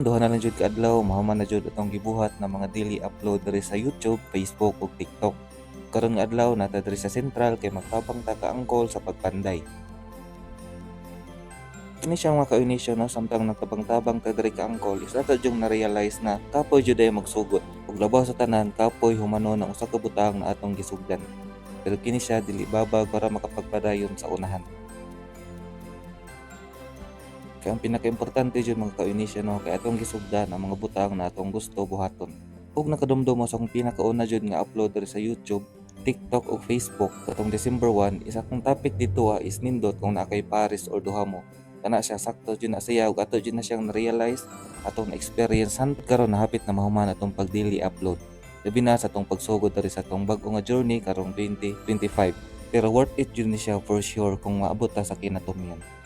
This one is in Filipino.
Duha na lang jud ka adlaw mahuman na jud atong gibuhat na mga daily upload diri sa YouTube, Facebook ug TikTok. Karon nga adlaw nata diri sa sentral kay magtabang ta ka angkol sa pagpanday. Kini siyang mga ka-inisyo no samtang nagtabang-tabang ta diri ka angkol is ato jung na-realize na kapoy jud ay magsugot ug labaw sa tanan kapoy humanon ang usa ka butang na atong gisugdan. Pero kini siya dili babag para makapagpadayon sa unahan. Kaya ang pinaka-importante jud mga ka-inisyo no kay atong gisugdan ang mga butang na atong gusto buhaton. Ug nakadumdum mo sa akong pinakauna jud nga upload diri sa YouTube, TikTok ug Facebook katong December 1 isa kong topic dito is nindot kung naa kay pares or duha mo. Kana siya sakto jud na siya ug ato jud na siyang na-realize atong na-experience hangtod karon nahapit na mahuman atong pag daily upload. Labi na sa atong pagsugod diri sa atong bag-o nga journey karong 2025. Pero worth it jud ni siya for sure kung maabot ta sa kinatumian.